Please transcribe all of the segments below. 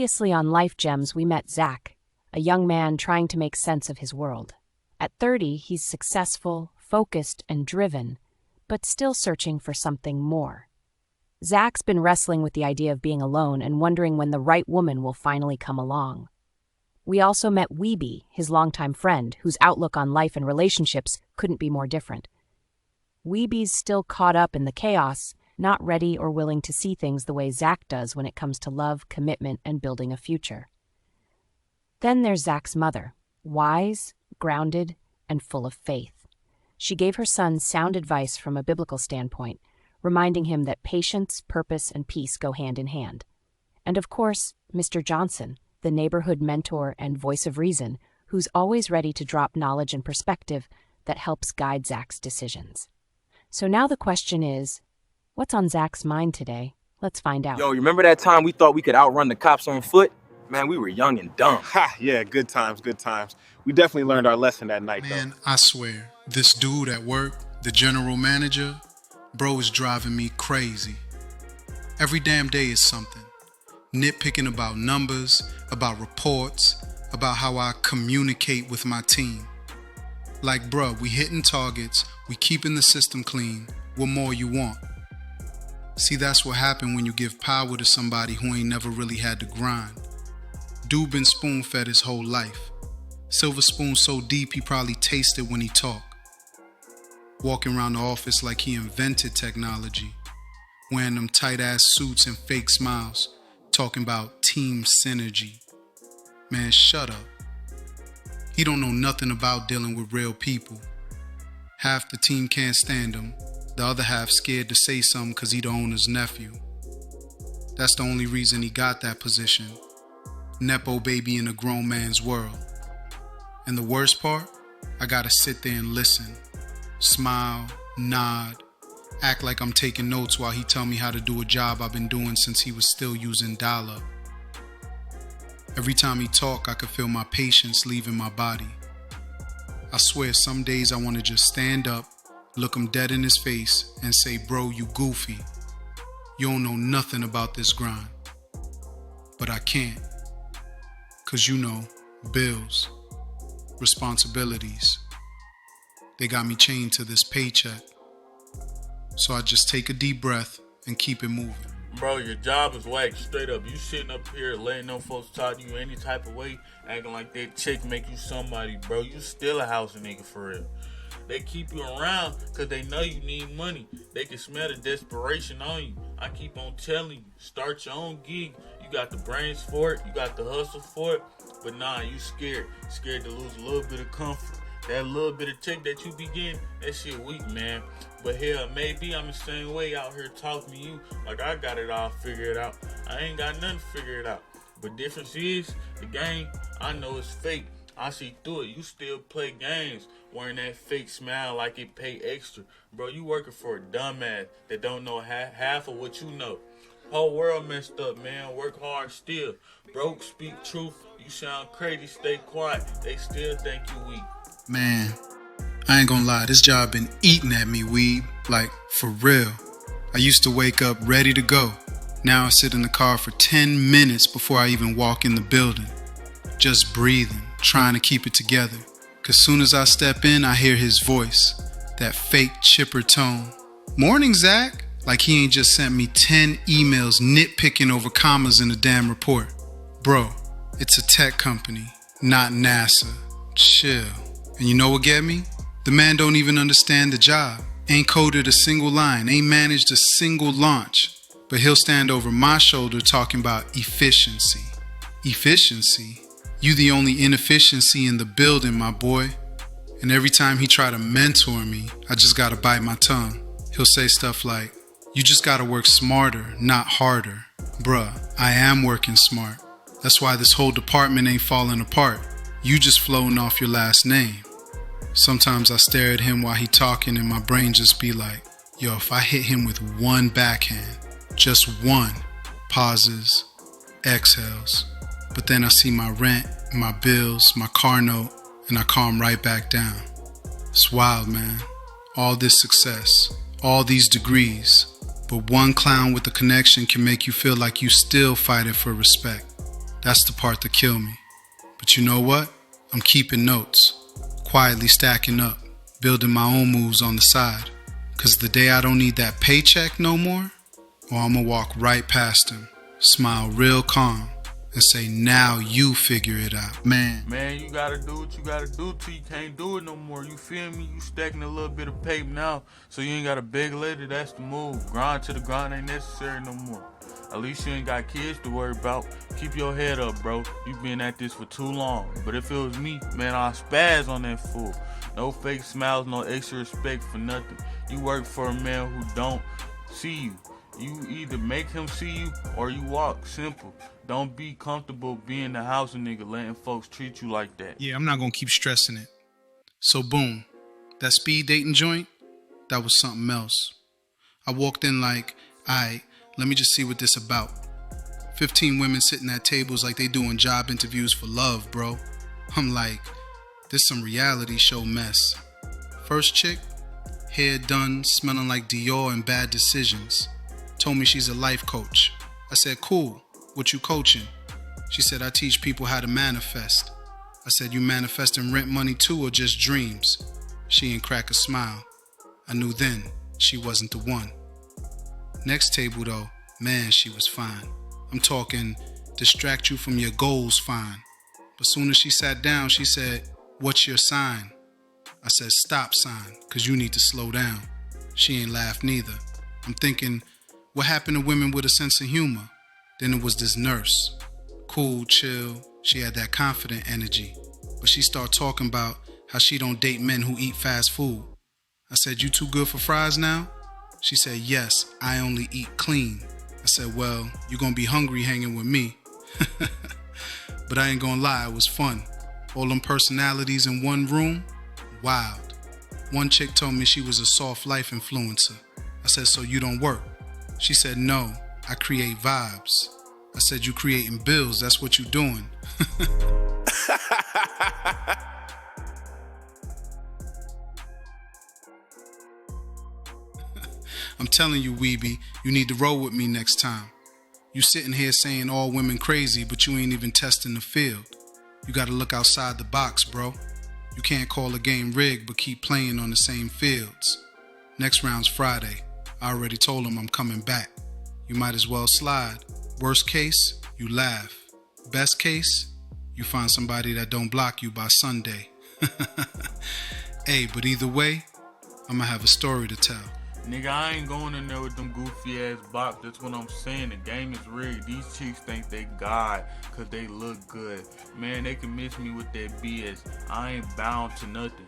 Previously on Life Gems, we met Zach, a young man trying to make sense of his world. At 30, he's successful, focused, and driven, but still searching for something more. Zach's been wrestling with the idea of being alone and wondering when the right woman will finally come along. We also met Weebi, his longtime friend, whose outlook on life and relationships couldn't be more different. Weebi's still caught up in the chaos, not ready or willing to see things the way Zach does when it comes to love, commitment, and building a future. Then there's Zach's mother, wise, grounded, and full of faith. She gave her son sound advice from a biblical standpoint, reminding him that patience, purpose, and peace go hand in hand. And of course, Mr. Johnson, the neighborhood mentor and voice of reason, who's always ready to drop knowledge and perspective that helps guide Zach's decisions. So now the question is, what's on Zach's mind today? Let's find out. Yo, you remember that time we thought we could outrun the cops on foot? Man, we were young and dumb. Ha, yeah, good times, good times. We definitely learned our lesson that night, though. Man, I swear, this dude at work, the general manager, bro is driving me crazy. Every damn day is something. Nitpicking about numbers, about reports, about how I communicate with my team. Like, bro, we hitting targets, we keeping the system clean. What more you want? See, that's what happened when you give power to somebody who ain't never really had to grind. Dude been spoon-fed his whole life. Silver spoon so deep he probably tasted when he talk. Walking around the office like he invented technology. Wearing them tight-ass suits and fake smiles. Talking about team synergy. Man, shut up. He don't know nothing about dealing with real people. Half the team can't stand him. The other half scared to say something because he the owner's nephew. That's the only reason he got that position. Nepo baby in a grown man's world. And the worst part, I gotta sit there and listen. Smile, nod, act like I'm taking notes while he tell me how to do a job I've been doing since he was still using dial-up. Every time he talk, I could feel my patience leaving my body. I swear some days I want to just stand up, look him dead in his face, and say, bro, you goofy. You don't know nothing about this grind. But I can't. Cause you know, bills, responsibilities. They got me chained to this paycheck. So I just take a deep breath and keep it moving. Bro, your job is whack, straight up. You sitting up here letting them folks talk to you any type of way, acting like that chick make you somebody, bro. You still a house nigga for real. They keep you around because they know you need money. They can smell the desperation on you. I keep on telling you, start your own gig. You got the brains for it. You got the hustle for it. But nah, you scared. Scared to lose a little bit of comfort. That little bit of check that you be getting, that shit weak, man. But hell, maybe I'm the same way out here talking to you like I got it all figured out. I ain't got nothing figured out. But difference is, the game, I know it's fake. I see through it. You still play games wearing that fake smile like it pay extra. Bro, you working for a dumbass that don't know half of what you know. Whole world messed up, man. Work hard still. Broke, speak truth. You sound crazy, stay quiet. They still think you weak. Man, I ain't gonna lie, this job been eating at me, weeb. Like, for real. I used to wake up ready to go. Now I sit in the car for 10 minutes before I even walk in the building. Just breathing, trying to keep it together. Cause soon as I step in, I hear his voice. That fake chipper tone. Morning, Zach. Like he ain't just sent me 10 emails nitpicking over commas in a damn report. Bro, it's a tech company, not NASA. Chill. And you know what get me? The man don't even understand the job. Ain't coded a single line, ain't managed a single launch. But he'll stand over my shoulder talking about efficiency. Efficiency? You the only inefficiency in the building, my boy. And every time he try to mentor me, I just gotta bite my tongue. He'll say stuff like, you just gotta work smarter, not harder. Bruh, I am working smart. That's why this whole department ain't falling apart. You just floating off your last name. Sometimes I stare at him while he talking and my brain just be like, yo, if I hit him with one backhand, just one, pauses, exhales. But then I see my rent, my bills, my car note, and I calm right back down. It's wild, man. All this success, all these degrees, but one clown with a connection can make you feel like you still fighting for respect. That's the part that killed me. But you know what? I'm keeping notes, quietly stacking up, building my own moves on the side. Cause the day I don't need that paycheck no more, or I'ma walk right past him, smile real calm, and say, now you figure it out. Man, you gotta do what you gotta do till you can't do it no more. You feel me? You stacking a little bit of paper now, so you ain't gotta beg later. That's the move. Grind to the grind ain't necessary no more. At least you ain't got kids to worry about. Keep your head up, bro. You been at this for too long. But if it was me, man, I'd spaz on that fool. No fake smiles, no extra respect for nothing. You work for a man who don't see you. You either make him see you or you walk. Simple. Don't be comfortable being the house nigga, letting folks treat you like that. Yeah, I'm not gonna keep stressing it. So boom, that speed dating joint, that was something else. I walked in like, alright, let me just see what this about. 15 women sitting at tables like they doing job interviews for love, bro. I'm like, this some reality show mess. First chick, hair done, smelling like Dior and bad decisions. Told me she's a life coach. I said, cool, what you coaching? She said, I teach people how to manifest. I said, you manifesting rent money too or just dreams? She ain't crack a smile. I knew then she wasn't the one. Next table though, man, she was fine. I'm talking distract you from your goals fine. But soon as she sat down, she said, what's your sign? I said, stop sign, cause you need to slow down. She ain't laugh neither. I'm thinking, what happened to women with a sense of humor? Then it was this nurse. Cool, chill, she had that confident energy. But she started talking about how she don't date men who eat fast food. I said, you too good for fries now? She said, yes, I only eat clean. I said, well, you're gonna be hungry hanging with me. But I ain't gonna lie, it was fun. All them personalities in one room, wild. One chick told me she was a soft life influencer. I said, so you don't work? She said, no, I create vibes. I said, you creating bills, that's what you doing. I'm telling you, Weebi, you need to roll with me next time. You sitting here saying all women crazy, but you ain't even testing the field. You gotta look outside the box, bro. You can't call a game rigged, but keep playing on the same fields. Next round's Friday. I already told him I'm coming back. You might as well slide. Worst case, you laugh. Best case, you find somebody that don't block you by Sunday. Hey, but either way, I'ma have a story to tell. Nigga, I ain't going in there with them goofy ass bops. That's what I'm saying. The game is rigged. These chicks think they God cause they look good. Man, they can miss me with that BS. I ain't bound to nothing.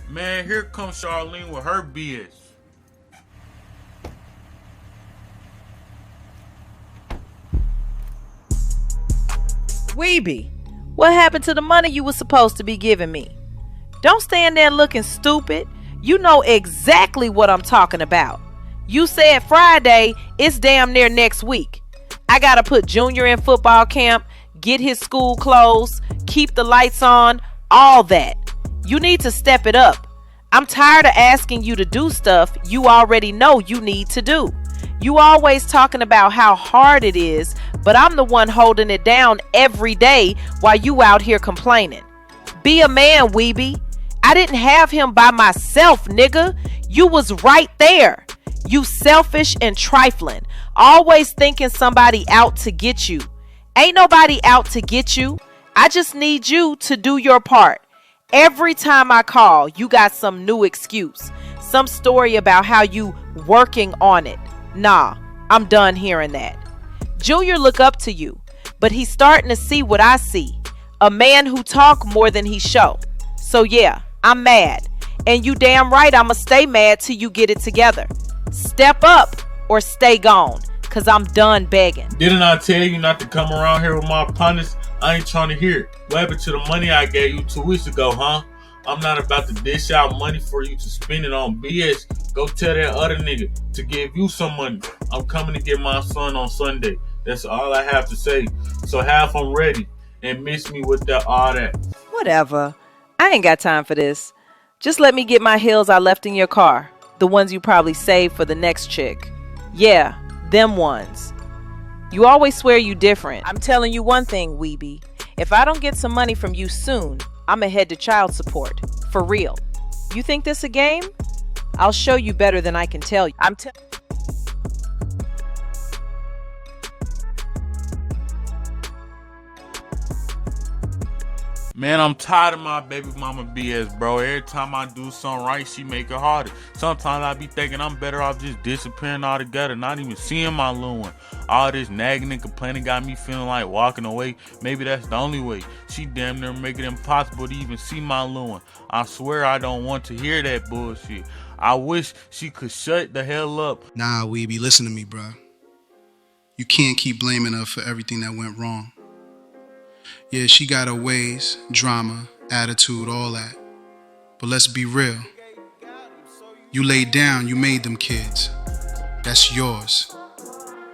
Man, here comes Charlene with her BS. Weebi, what happened to the money you was supposed to be giving me? Don't stand there looking stupid. You know exactly what I'm talking about. You said Friday, it's damn near next week. I gotta put Junior in football camp, get his school clothes, keep the lights on, all that. You need to step it up. I'm tired of asking you to do stuff you already know you need to do. You always talking about how hard it is, but I'm the one holding it down every day while you out here complaining. Be a man, Weebi. I didn't have him by myself, nigga. You was right there. You selfish and trifling. Always thinking somebody out to get you. Ain't nobody out to get you. I just need you to do your part. Every time I call, you got some new excuse. Some story about how you working on it. Nah, I'm done hearing that. Junior look up to you, but he's starting to see what I see. A man who talk more than he show. So yeah, I'm mad. And you damn right I'ma stay mad till you get it together. Step up or stay gone, cause I'm done begging. Didn't I tell you not to come around here with my partners? I ain't trying to hear it. What happened to the money I gave you 2 weeks ago, huh? I'm not about to dish out money for you to spend it on BS. Go tell that other nigga to give you some money. I'm coming to get my son on Sunday. That's all I have to say. So have him ready and miss me with all that. Whatever. I ain't got time for this. Just let me get my heels I left in your car. The ones you probably saved for the next chick. Yeah, them ones. You always swear you different. I'm telling you one thing, Weebi. If I don't get some money from you soon, I'ma head to child support. For real. You think this a game? I'll show you better than I can tell you. Man, I'm tired of my baby mama BS, bro. Every time I do something right, she make it harder. Sometimes I be thinking I'm better off just disappearing altogether, not even seeing my little one. All this nagging and complaining got me feeling like walking away. Maybe that's the only way. She damn near make it impossible to even see my little one. I swear I don't want to hear that bullshit. I wish she could shut the hell up. Nah, Weebi, listen to me, bro. You can't keep blaming her for everything that went wrong. Yeah, she got her ways, drama, attitude, all that. But let's be real. You laid down, you made them kids. That's yours.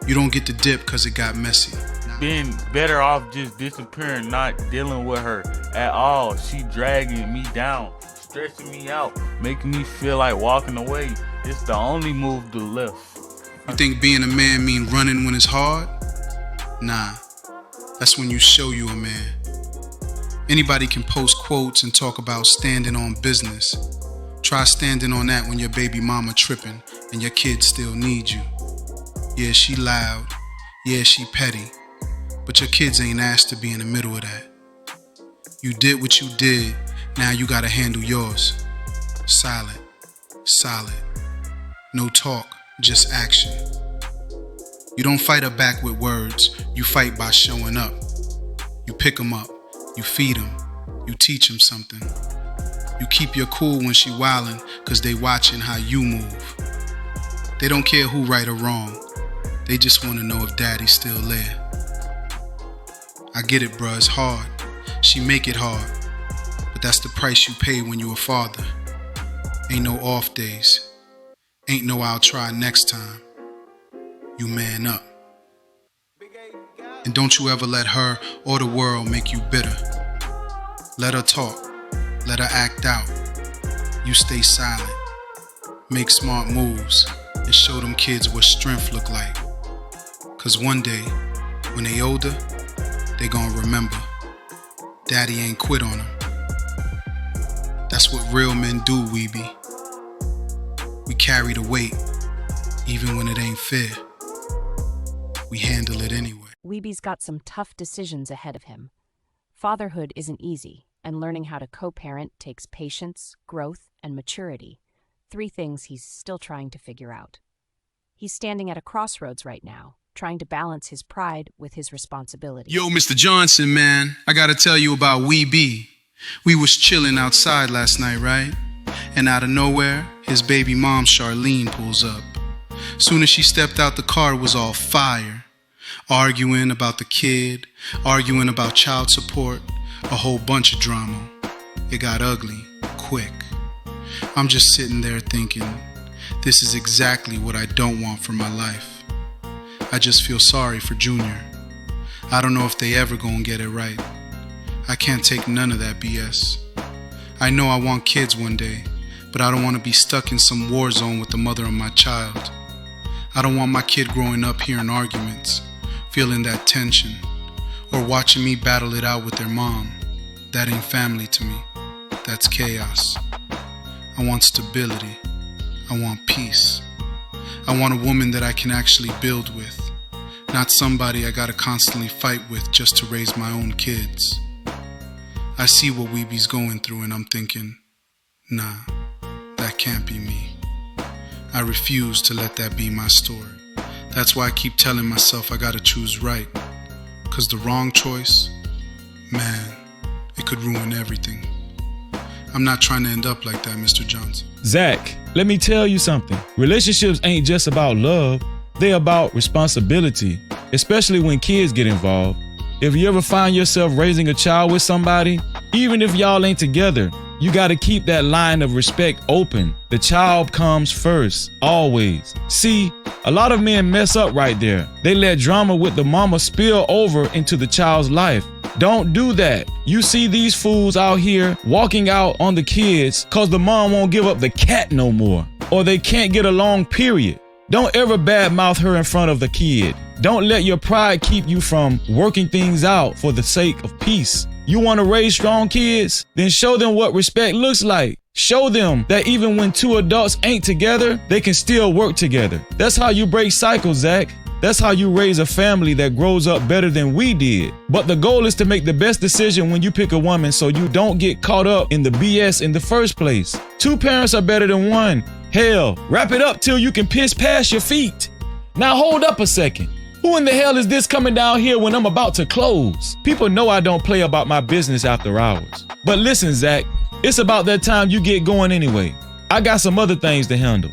You don't get the dip because it got messy. Being better off just disappearing, not dealing with her at all. She dragging me down, stressing me out, making me feel like walking away. It's the only move to left. You think being a man mean running when it's hard? Nah. That's when you show you a man. Anybody can post quotes and talk about standing on business. Try standing on that when your baby mama tripping and your kids still need you. Yeah, she loud. Yeah, she petty. But your kids ain't asked to be in the middle of that. You did what you did. Now you gotta handle yours. Silent. Solid. No talk, just action. You don't fight her back with words, you fight by showing up. You pick them up, you feed them, you teach them something. You keep your cool when she wildin' cause they watching how you move. They don't care who right or wrong, they just wanna know if daddy's still there. I get it, bruh, it's hard. She make it hard, but that's the price you pay when you a father. Ain't no off days, ain't no I'll try next time. You man up. And don't you ever let her or the world make you bitter. Let her talk. Let her act out. You stay silent. Make smart moves and show them kids what strength look like. Cause one day, when they older, they gonna remember daddy ain't quit on them. That's what real men do, Weebi. We carry the weight, even when it ain't fair. We handle it anyway. Weebi's got some tough decisions ahead of him. Fatherhood isn't easy, and learning how to co-parent takes patience, growth, and maturity. 3 things he's still trying to figure out. He's standing at a crossroads right now, trying to balance his pride with his responsibility. Yo, Mr. Johnson, man, I gotta tell you about Weebi. We was chilling outside last night, right? And out of nowhere, his baby mom, Charlene, pulls up. Soon as she stepped out, the car was all fire. Arguing about the kid, arguing about child support, a whole bunch of drama. It got ugly, quick. I'm just sitting there thinking, this is exactly what I don't want for my life. I just feel sorry for Junior. I don't know if they ever gonna get it right. I can't take none of that BS. I know I want kids one day, but I don't want to be stuck in some war zone with the mother of my child. I don't want my kid growing up hearing arguments, feeling that tension, or watching me battle it out with their mom. That ain't family to me. That's chaos. I want stability. I want peace. I want a woman that I can actually build with, not somebody I gotta constantly fight with just to raise my own kids. I see what Weebi's going through and I'm thinking, nah, that can't be me. I refuse to let that be my story. That's why I keep telling myself I gotta choose right. Cause the wrong choice, man, it could ruin everything. I'm not trying to end up like that, Mr. Johnson. Zach, let me tell you something. Relationships ain't just about love. They're about responsibility, especially when kids get involved. If you ever find yourself raising a child with somebody, even if y'all ain't together, you gotta keep that line of respect open. The child comes first, always. See, a lot of men mess up right there. They let drama with the mama spill over into the child's life. Don't do that. You see these fools out here walking out on the kids cause the mom won't give up the cat no more, or they can't get along, period. Don't ever badmouth her in front of the kid. Don't let your pride keep you from working things out for the sake of peace. You want to raise strong kids? Then show them what respect looks like. Show them that even when two adults ain't together, they can still work together. That's how you break cycles, Zach. That's how you raise a family that grows up better than we did. But the goal is to make the best decision when you pick a woman so you don't get caught up in the BS in the first place. Two parents are better than one. Hell, wrap it up till you can piss past your feet. Now hold up a second. Who in the hell is this coming down here when I'm about to close? People know I don't play about my business after hours. But listen, Zach, it's about that time you get going anyway. I got some other things to handle.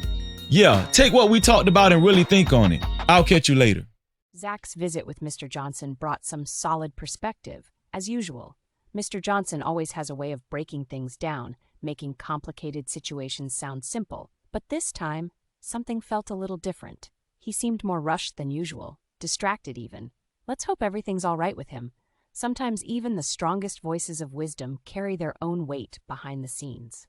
Yeah, take what we talked about and really think on it. I'll catch you later. Zach's visit with Mr. Johnson brought some solid perspective. As usual, Mr. Johnson always has a way of breaking things down, making complicated situations sound simple. But this time, something felt a little different. He seemed more rushed than usual, distracted even. Let's hope everything's all right with him. Sometimes even the strongest voices of wisdom carry their own weight behind the scenes.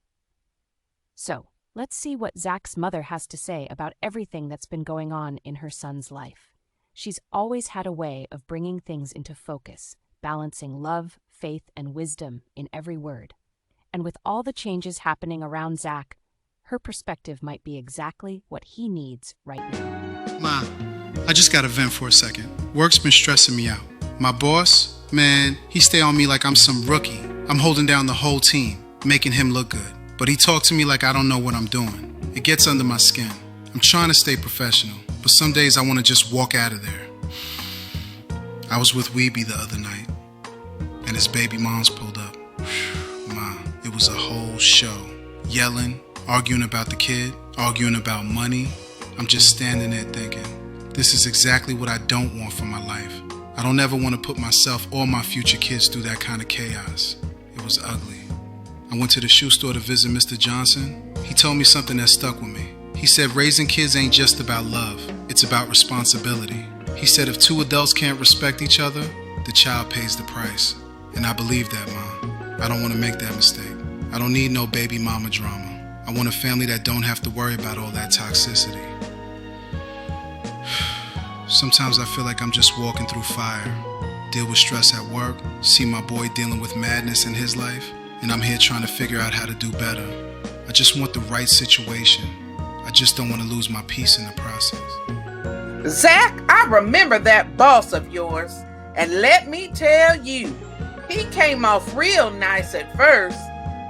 So, let's see what Zach's mother has to say about everything that's been going on in her son's life. She's always had a way of bringing things into focus, balancing love, faith, and wisdom in every word. And with all the changes happening around Zach, her perspective might be exactly what he needs right now. Ma, I just gotta vent for a second. Work's been stressing me out. My boss, man, he stay on me like I'm some rookie. I'm holding down the whole team, making him look good. But he talked to me like I don't know what I'm doing. It gets under my skin. I'm trying to stay professional, but some days I want to just walk out of there. I was with Weebi the other night, and his baby moms pulled up. Ma, it was a whole show. Yelling, arguing about the kid, arguing about money. I'm just standing there thinking, this is exactly what I don't want for my life. I don't ever want to put myself or my future kids through that kind of chaos. It was ugly. I went to the shoe store to visit Mr. Johnson. He told me something that stuck with me. He said raising kids ain't just about love, it's about responsibility. He said if two adults can't respect each other, the child pays the price. And I believe that, Mom. I don't want to make that mistake. I don't need no baby mama drama. I want a family that don't have to worry about all that toxicity. Sometimes I feel like I'm just walking through fire. Deal with stress at work, see my boy dealing with madness in his life, and I'm here trying to figure out how to do better. I just want the right situation. I just don't want to lose my peace in the process. Zach, I remember that boss of yours, and let me tell you, he came off real nice at first,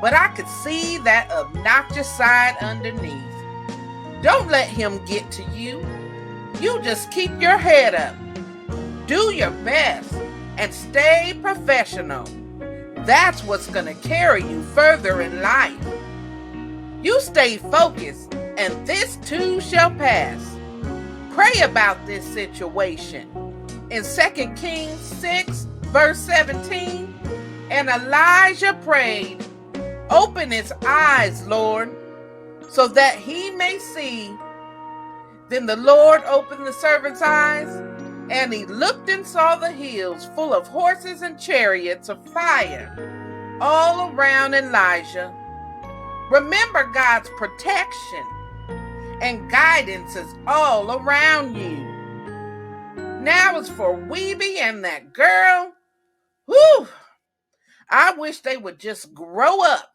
but I could see that obnoxious side underneath. Don't let him get to you. You just keep your head up. Do your best and stay professional. That's what's gonna carry you further in life. You stay focused, and this too shall pass. Pray about this situation. In 2 Kings 6, verse 17, and Elijah prayed, "Open his eyes, Lord, so that he may see." Then the Lord opened the servant's eyes, and he looked and saw the hills full of horses and chariots of fire all around Elijah. Remember God's protection and guidance is all around you. Now as for Weebi and that girl, whew, I wish they would just grow up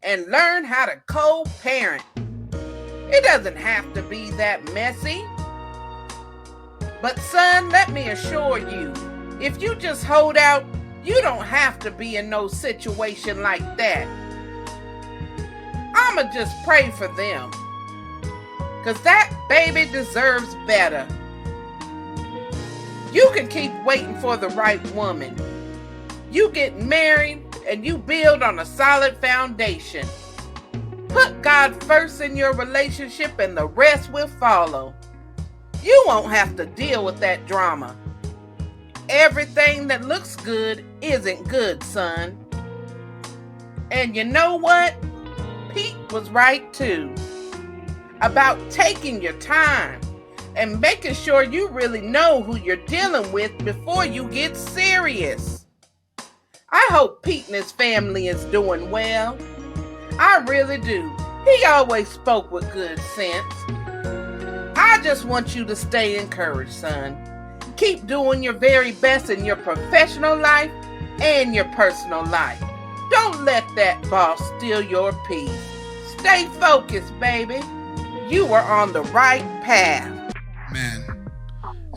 and learn how to co-parent. It doesn't have to be that messy. But son, let me assure you, if you just hold out, you don't have to be in no situation like that. I'ma just pray for them, 'cause that baby deserves better. You can keep waiting for the right woman. You get married and you build on a solid foundation. Put God first in your relationship and the rest will follow. You won't have to deal with that drama. Everything that looks good isn't good, son. And you know what? Pete was right too. About taking your time and making sure you really know who you're dealing with before you get serious. I hope Pete and his family is doing well. I really do. He always spoke with good sense. I just want you to stay encouraged, son. Keep doing your very best in your professional life and your personal life. Don't let that boss steal your peace. Stay focused, baby. You are on the right path. Man,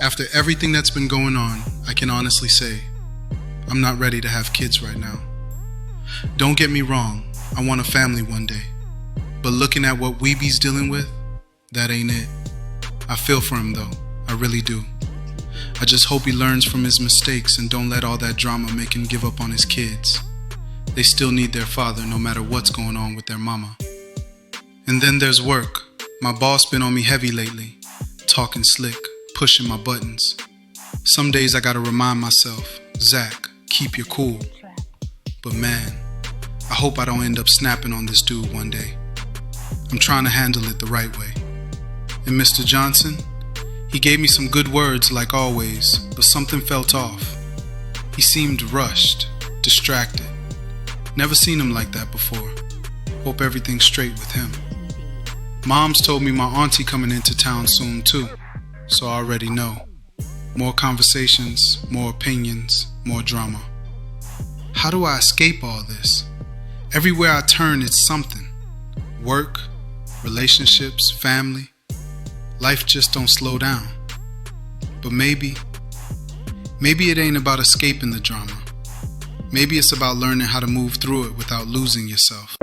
after everything that's been going on, I can honestly say I'm not ready to have kids right now. Don't get me wrong, I want a family one day. But looking at what Weebi's dealing with, that ain't it. I feel for him though, I really do. I just hope he learns from his mistakes and don't let all that drama make him give up on his kids. They still need their father no matter what's going on with their mama. And then there's work. My boss been on me heavy lately, talking slick, pushing my buttons. Some days I gotta remind myself, Zach, keep your cool. But man, I hope I don't end up snapping on this dude one day. I'm trying to handle it the right way. And Mr. Johnson, he gave me some good words like always, but something felt off. He seemed rushed, distracted. Never seen him like that before. Hope everything's straight with him. Mom's told me my auntie coming into town soon too, so I already know. More conversations, more opinions, more drama. How do I escape all this? Everywhere I turn, it's something. Work, relationships, family. Life just don't slow down. But maybe it ain't about escaping the drama. Maybe it's about learning how to move through it without losing yourself.